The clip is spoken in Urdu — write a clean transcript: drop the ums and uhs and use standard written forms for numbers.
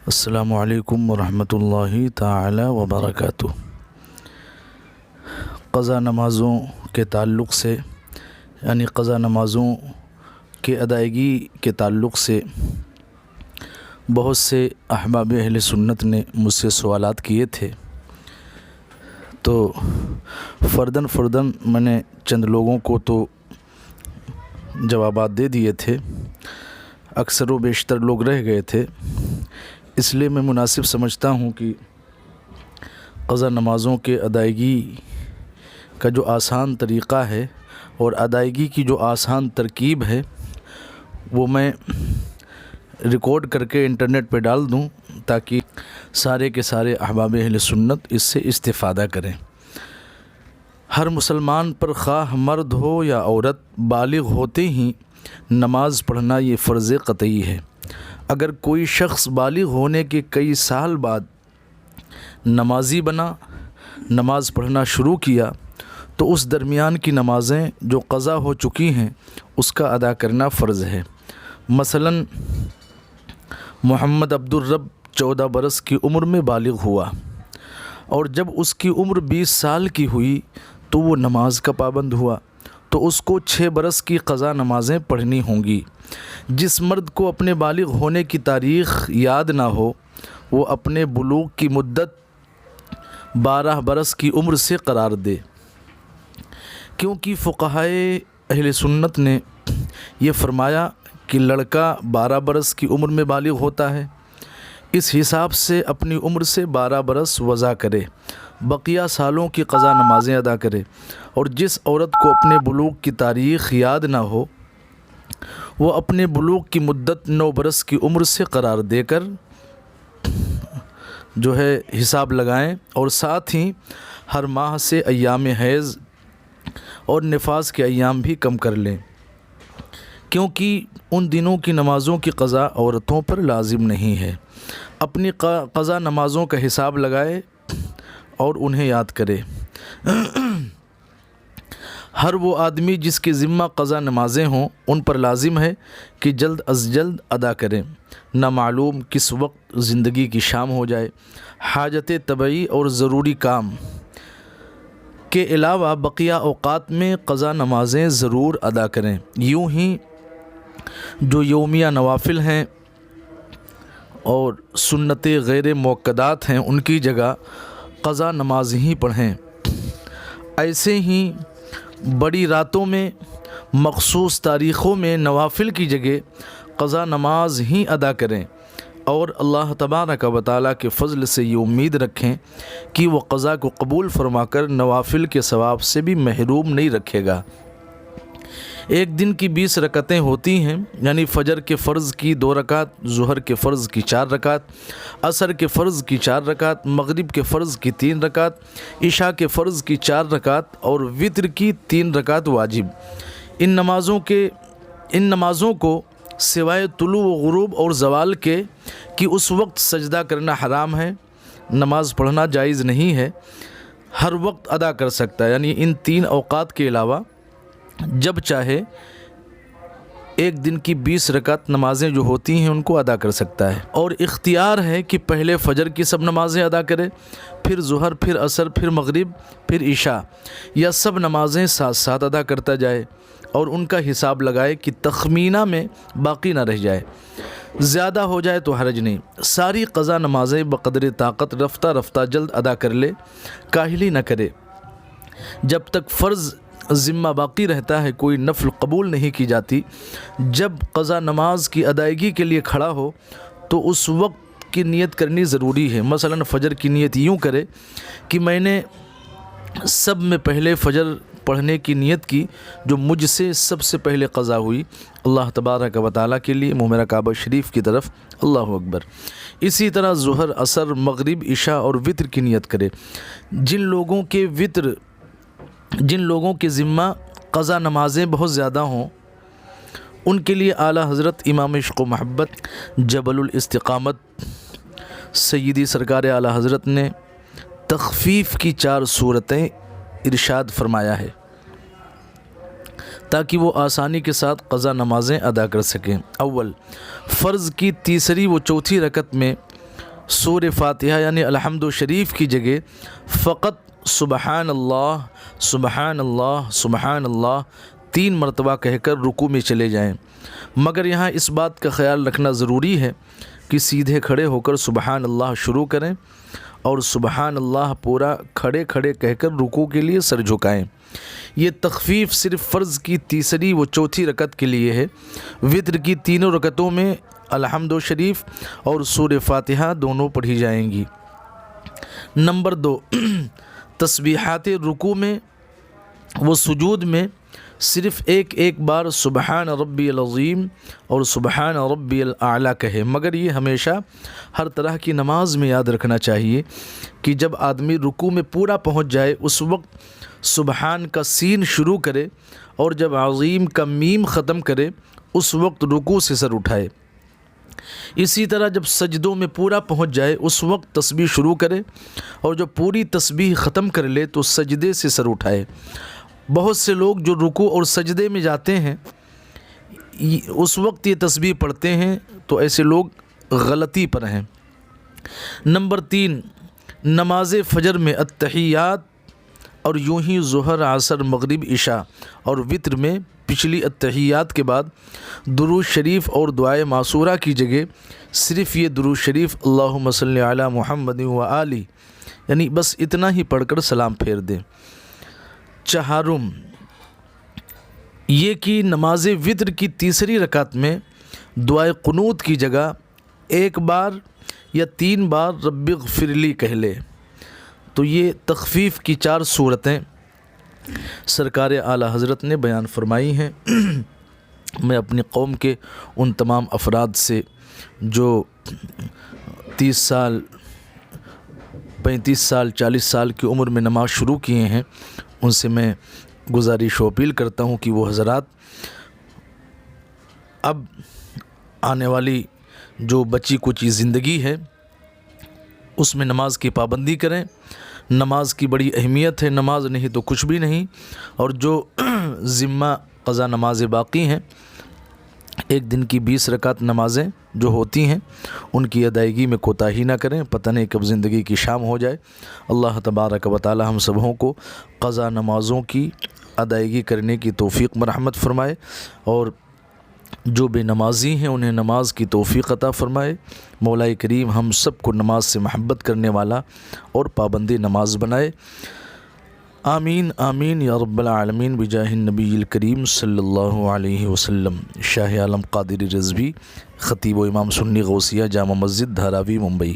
السلام علیکم ورحمۃ اللہ تعالی وبرکاتہ۔ قضا نمازوں کے تعلق سے یعنی قضا نمازوں کے ادائیگی کے تعلق سے بہت سے احباب اہل سنت نے مجھ سے سوالات کیے تھے، تو فرداً میں نے چند لوگوں کو تو جوابات دے دیے تھے، اکثر و بیشتر لوگ رہ گئے تھے۔ اس لیے میں مناسب سمجھتا ہوں کہ قضا نمازوں کے ادائیگی کا جو آسان طریقہ ہے اور ادائیگی کی جو آسان ترکیب ہے وہ میں ریکارڈ کر کے انٹرنیٹ پہ ڈال دوں تاکہ سارے کے سارے احباب اہل سنت اس سے استفادہ کریں۔ ہر مسلمان پر خواہ مرد ہو یا عورت بالغ ہوتے ہی نماز پڑھنا یہ فرض قطعی ہے۔ اگر کوئی شخص بالغ ہونے کے کئی سال بعد نمازی بنا، نماز پڑھنا شروع کیا، تو اس درمیان کی نمازیں جو قضا ہو چکی ہیں اس کا ادا کرنا فرض ہے۔ مثلا محمد عبد الرب 14 برس کی عمر میں بالغ ہوا اور جب اس کی عمر 20 سال کی ہوئی تو وہ نماز کا پابند ہوا، تو اس کو 6 برس کی قضا نمازیں پڑھنی ہوں گی۔ جس مرد کو اپنے بالغ ہونے کی تاریخ یاد نہ ہو وہ اپنے بلوغ کی مدت 12 برس کی عمر سے قرار دے، کیونکہ فقہائے اہل سنت نے یہ فرمایا کہ لڑکا 12 برس کی عمر میں بالغ ہوتا ہے، اس حساب سے اپنی عمر سے 12 برس وضع کرے، بقیہ سالوں کی قضا نمازیں ادا کرے، اور جس عورت کو اپنے بلوغ کی تاریخ یاد نہ ہو وہ اپنے بلوغ کی مدت 9 برس کی عمر سے قرار دے کر جو ہے حساب لگائیں، اور ساتھ ہی ہر ماہ سے ایام حیض اور نفاس کے ایام بھی کم کر لیں، کیونکہ ان دنوں کی نمازوں کی قضا عورتوں پر لازم نہیں ہے۔ اپنی قضا نمازوں کا حساب لگائے اور انہیں یاد کرے۔ ہر وہ آدمی جس کے ذمہ قضا نمازیں ہوں ان پر لازم ہے کہ جلد از جلد ادا کریں، نہ معلوم کس وقت زندگی کی شام ہو جائے۔ حاجت طبعی اور ضروری کام کے علاوہ بقیہ اوقات میں قضا نمازیں ضرور ادا کریں۔ یوں ہی جو یومیہ نوافل ہیں اور سنت غیر مؤکدات ہیں ان کی جگہ قضا نماز ہی پڑھیں۔ ایسے ہی بڑی راتوں میں مخصوص تاریخوں میں نوافل کی جگہ قضا نماز ہی ادا کریں، اور اللہ تبارک و تعالیٰ کے فضل سے یہ امید رکھیں کہ وہ قضا کو قبول فرما کر نوافل کے ثواب سے بھی محروم نہیں رکھے گا۔ ایک دن کی 20 رکعتیں ہوتی ہیں، یعنی فجر کے فرض کی 2 رکعت، ظہر کے فرض کی 4 رکعت، عصر کے فرض کی 4 رکعت، مغرب کے فرض کی 3 رکعت، عشاء کے فرض کی 4 رکعت اور وتر کی 3 رکعت واجب۔ ان نمازوں کو سوائے طلوع و غروب اور زوال کے کہ اس وقت سجدہ کرنا حرام ہے، نماز پڑھنا جائز نہیں ہے، ہر وقت ادا کر سکتا ہے، یعنی ان 3 اوقات کے علاوہ جب چاہے ایک دن کی 20 رکعت نمازیں جو ہوتی ہیں ان کو ادا کر سکتا ہے، اور اختیار ہے کہ پہلے فجر کی سب نمازیں ادا کرے، پھر ظہر، پھر عصر، پھر مغرب، پھر عشاء، یا سب نمازیں ساتھ ساتھ ادا کرتا جائے اور ان کا حساب لگائے کہ تخمینہ میں باقی نہ رہ جائے۔ زیادہ ہو جائے تو حرج نہیں۔ ساری قضا نمازیں بقدر طاقت رفتہ رفتہ جلد ادا کر لے، کاہلی نہ کرے۔ جب تک فرض ذمہ باقی رہتا ہے کوئی نفل قبول نہیں کی جاتی۔ جب قضا نماز کی ادائیگی کے لیے کھڑا ہو تو اس وقت کی نیت کرنی ضروری ہے۔ مثلا فجر کی نیت یوں کرے کہ میں نے سب میں پہلے فجر پڑھنے کی نیت کی جو مجھ سے سب سے پہلے قضا ہوئی، اللہ تبارک و تعالیٰ کے لیے منہ میرا کعبہ شریف کی طرف، اللہ اکبر۔ اسی طرح ظہر، عصر، مغرب، عشاء اور وتر کی نیت کرے۔ جن لوگوں کے ذمہ قضا نمازیں بہت زیادہ ہوں ان کے لیے اعلیٰ حضرت امام عشق و محبت جبل الاستقامت سیدی سرکار اعلیٰ حضرت نے تخفیف کی 4 صورتیں ارشاد فرمایا ہے تاکہ وہ آسانی کے ساتھ قضا نمازیں ادا کر سکیں۔ اول، فرض کی تیسری و چوتھی رکعت میں سورہ فاتحہ یعنی الحمد شریف کی جگہ فقط سبحان اللہ سبحان اللہ سبحان اللہ 3 مرتبہ کہہ کر رکوع میں چلے جائیں، مگر یہاں اس بات کا خیال رکھنا ضروری ہے کہ سیدھے کھڑے ہو کر سبحان اللہ شروع کریں اور سبحان اللہ پورا کھڑے کھڑے کہہ کر رکوع کے لیے سر جھکائیں۔ یہ تخفیف صرف فرض کی تیسری و چوتھی رکعت کے لیے ہے۔ وتر کی تینوں رکعتوں میں الحمد شریف اور سورہ فاتحہ دونوں پڑھی جائیں گی۔ نمبر 2، تسبیحات رکوع میں و سجود میں صرف ایک بار سبحان ربی العظیم اور سبحان ربی الاعلیٰ کہے، مگر یہ ہمیشہ ہر طرح کی نماز میں یاد رکھنا چاہیے کہ جب آدمی رکوع میں پورا پہنچ جائے اس وقت سبحان کا سین شروع کرے اور جب عظیم کا میم ختم کرے اس وقت رکوع سے سر اٹھائے۔ اسی طرح جب سجدوں میں پورا پہنچ جائے اس وقت تسبیح شروع کرے اور جب پوری تسبیح ختم کر لے تو سجدے سے سر اٹھائے۔ بہت سے لوگ جو رکوع اور سجدے میں جاتے ہیں اس وقت یہ تسبیح پڑھتے ہیں تو ایسے لوگ غلطی پر ہیں۔ نمبر 3، نماز فجر میں التحیات اور یوں ہی ظہر عصر مغرب عشاء اور وتر میں پچھلی التحیات کے بعد درود شریف اور دعائے معصورہ کی جگہ صرف یہ درود شریف اللہم صلی علی محمد و آلہ یعنی بس اتنا ہی پڑھ کر سلام پھیر دیں۔ 4، یہ کہ نماز وتر کی تیسری رکعت میں دعائے قنوت کی جگہ 1 بار یا 3 بار رب اغفر لی کہہ لے۔ تو یہ تخفیف کی 4 صورتیں سرکار اعلیٰ حضرت نے بیان فرمائی ہیں۔ میں اپنی قوم کے ان تمام افراد سے جو 30 سال 35 سال 40 سال کی عمر میں نماز شروع کیے ہیں ان سے میں گزارش و اپیل کرتا ہوں کہ وہ حضرات اب آنے والی جو بچی کچی زندگی ہے اس میں نماز کی پابندی کریں۔ نماز کی بڑی اہمیت ہے، نماز نہیں تو کچھ بھی نہیں، اور جو ذمہ قضا نمازیں باقی ہیں، ایک دن کی 20 رکعت نمازیں جو ہوتی ہیں ان کی ادائیگی میں کوتاہی نہ کریں، پتہ نہیں کب زندگی کی شام ہو جائے۔ اللہ تبارک و تعالی ہم سبوں کو قضا نمازوں کی ادائیگی کرنے کی توفیق مرحمت فرمائے، اور جو بے نمازی ہیں انہیں نماز کی توفیق عطا فرمائے۔ مولا کریم ہم سب کو نماز سے محبت کرنے والا اور پابند نماز بنائے۔ آمین آمین یا رب العالمین بجاہ النبی الکریم صلی اللہ علیہ وسلم۔ شاہ عالم قادری رضوی، خطیب و امام سنی غوثیہ، جامع مسجد دھاراوی، ممبئی۔